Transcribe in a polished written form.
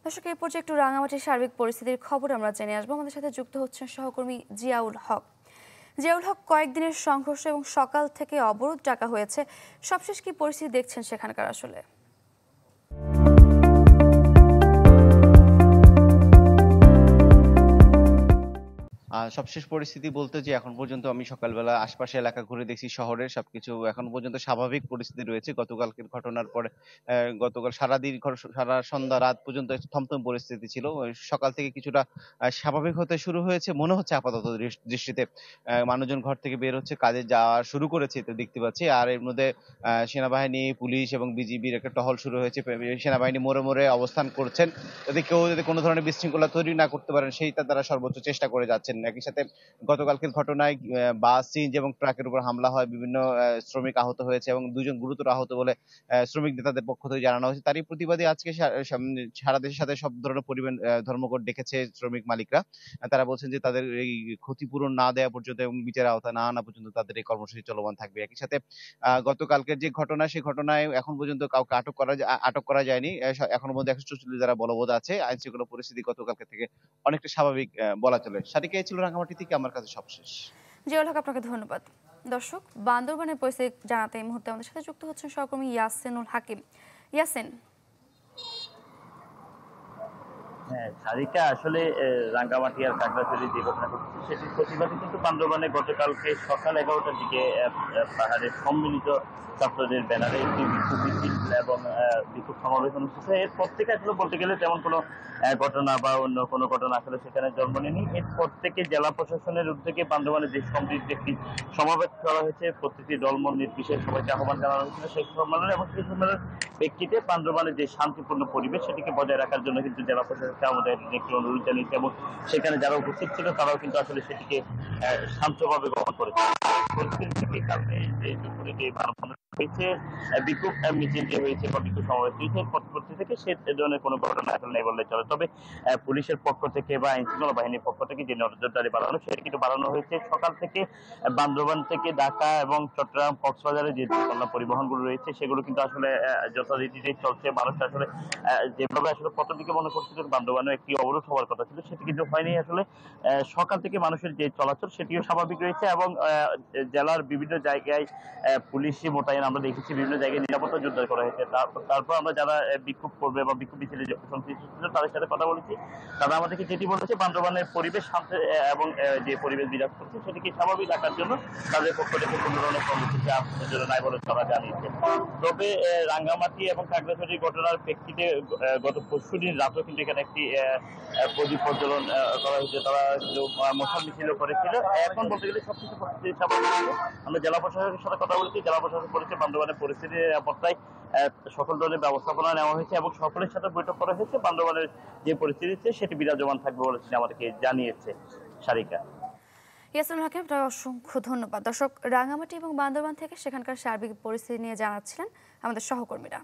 দর্শক, এই পর্যায়ে একটু রাঙামাটির সার্বিক পরিস্থিতির খবর আমরা জেনে আসবো। আমাদের সাথে যুক্ত হচ্ছেন সহকর্মী জিয়াউল হক। জিয়াউল হক, কয়েকদিনের সংঘর্ষ এবং সকাল থেকে অবরোধ ডাকা হয়েছে, সবশেষ কি পরিস্থিতি দেখছেন সেখানকার আসলে? সবশেষ পরিস্থিতি বলতে যে এখন পর্যন্ত আমি সকালবেলা আশপাশে এলাকা ঘুরে দেখছি শহরের সবকিছু এখন পর্যন্ত স্বাভাবিক পরিস্থিতি রয়েছে। গতকালকের ঘটনার পরে গতকাল সারাদিন সারা সন্ধ্যা রাত পর্যন্ত থমথম পরিস্থিতি ছিল। সকাল থেকে কিছুটা স্বাভাবিক হতে শুরু হয়েছে মনে হচ্ছে আপাতত দৃষ্টিতে। মানুষজন ঘর থেকে বের হচ্ছে, কাজে যাওয়া শুরু করেছে তো দেখতে পাচ্ছি। আর এর মধ্যে সেনাবাহিনী, পুলিশ এবং বিজিবির একটা টহল শুরু হয়েছে। সেনাবাহিনী মোড়ে, মোড়ে অবস্থান করছেন। যাতে কেউ কোনো ধরনের বিশৃঙ্খলা তৈরি না করতে পারেন সেইটা তারা সর্বোচ্চ চেষ্টা করে যাচ্ছেন। একই সাথে গতকালকের ঘটনায় বাস, সিএনজি এবং ট্রাকের উপর হামলা হয়, বিভিন্ন শ্রমিক আহত হয়েছে এবং ২ জন গুরুতর আহত বলে শ্রমিক নেতাদের পক্ষ থেকে জানানো হয়েছে। তারই প্রতিবাদে আজকে সারা দেশের সাথে সব ধরনের পরিবহন ধর্মঘট ডেকেছে শ্রমিক মালিকরা। তারা বলছেন যে তাদের এই ক্ষতিপূরণ না দেওয়া পর্যন্ত এবং বিচারের আওতায় না আনা পর্যন্ত তাদের এই কর্মসূচি চলমান থাকবে। একই সাথে গতকালকের যে ঘটনা, সেই ঘটনায় এখন পর্যন্ত কাউকে আটক করা যায়নি। এখনো পর্যন্ত ১৪৪ ধারা বলবৎ আছে। আইন শৃঙ্খলা পরিস্থিতি গতকালকে থেকে অনেকটা স্বাভাবিক বলা চলে। সাদিকা, এই ছিল রাঙামাটি থেকে আমার কাছে সবশেষ। জিয়াউল হক, আপনাকে ধন্যবাদ। দর্শক, বান্দরবানের পরিস্থিতি জানাতে এই মুহূর্তে আমাদের সাথে যুক্ত হচ্ছেন সহকর্মী ইয়াসিনুল হাকিম। ইয়াসিন। হ্যাঁ, সারিকা আসলে রাঙ্গামাটি আর খাগড়াছড়ি যে ঘটনা ঘটেছে সেটির প্রতিবাদে কিন্তু বান্দরবানে গতকালকে সকাল ১১টার দিকে পাহাড়ের সম্মিলিত ছাত্রদের ব্যানারে একটি বিক্ষোভ মিছিল এবং বিক্ষোভ সমাবেশ অনুষ্ঠিত হয়। এরপর থেকে আসলে বলতে গেলে তেমন কোনো ঘটনা বা অন্য কোনো ঘটনা আসলে সেখানে জন্ম নেয়নি। এরপর থেকে জেলা প্রশাসনের উদ্যোগে বান্দরবানে যে সমৃদ্ধ একটি সমাবেশ করা হয়েছে, প্রতিটি দলমত নির্বিশেষে সবাইকে আহ্বান জানানো হয়েছিল সেই সম্মেলনে, এবং সেই সম্মেলনের প্রেক্ষিতে বান্দরবানের যে শান্তিপূর্ণ পরিবেশ সেটিকে বজায় রাখার জন্য কিন্তু জেলা প্রশাসনকে আমাদের একটি অনুরোধ জানিয়েছে, এবং সেখানে যারা উপস্থিত ছিল তারাও কিন্তু আসলে সেটিকে শান্তভাবে গ্রহণ করেছে। পরিস্থিতির কারণে যে দুপুরে যে মানববন্ধন হয়েছে, বিক্ষোভ মিছিল যে হয়েছে বা বিক্ষোভ সমাবেশ হয়েছে, পরবর্তী থেকে সে ধরনের কোনো ঘটনা আসলে নেই বললে চলে। তবে পুলিশের পক্ষ থেকে বা আইন শৃঙ্খলা বাহিনীর পক্ষ থেকে যে নজরদারি বাড়ানো, সেটি কিন্তু বাড়ানো হয়েছে। সকাল থেকে বান্দরবান থেকে ঢাকা এবং চট্টগ্রাম, কক্সবাজারে যে পরিবহনগুলো রয়েছে সেগুলো কিন্তু আসলে যথারীতিতে চলছে। মানুষ আসলে যেভাবে আসলে প্রথম দিকে মনে করছিল বান্দরবানে একটি অবরোধ হওয়ার কথা ছিল, সেটি কিন্তু হয়নি। আসলে সকাল থেকে মানুষের যে চলাচল সেটিও স্বাভাবিক রয়েছে, এবং জেলার বিভিন্ন জায়গায় পুলিশি মোতায়েন আমরা দেখেছি, বিভিন্ন জায়গায় নিরাপত্তা জোরদার করা হয়েছে। তারপর আমরা যারা বিক্ষোভ করবে বা বিক্ষোভ মিছিলে সংশ্লিষ্ট ছিল তাদের সাথে কথা বলেছি, তারা আমাদেরকে যেটি বলেছে বান্দরবানের পরিবেশ শান্ত এবং যে পরিবেশ বিরাজ করছে সেটিকে স্বাভাবিক রাখার জন্য তাদের পক্ষ থেকে কোনো ধরনের কর্মসূচি আপনাদের জন্য নাই বলে তারা জানিয়েছে। তবে রাঙ্গামাটি এবং খাগড়াছড়ির ঘটনার প্রেক্ষিতে গত পরশুদিন রাতেও কিন্তু এখানে একটি প্রদীপ প্রজ্বলন করা হয়েছে, তারা কিন্তু মশাল মিছিলও করেছিল। এখন বলতে গেলে সবকিছু পরিস্থিতি স্বাভাবিক। আমরা জেলা প্রশাসনের সাথে কথা বলেছি, জেলা প্রশাসন বলেছে বান্দরবানের পরিস্থিতির নিরাপত্তায় সকল ধরনের ব্যবস্থাপনা নেওয়া হয়েছে এবং সকলের সাথে বৈঠক করা হয়েছে। বান্দরবানের যে পরিস্থিতি সেটি বিরাজমান থাকবে বলে আমাদেরকে জানিয়েছে সারিকা। ইয়াসিনুল হাকিম, আপনাকে অসংখ্য ধন্যবাদ। দর্শক, রাঙামাটি এবং বান্দরবান থেকে সেখানকার সার্বিক পরিস্থিতি নিয়ে জানাচ্ছিলেন আমাদের সহকর্মীরা।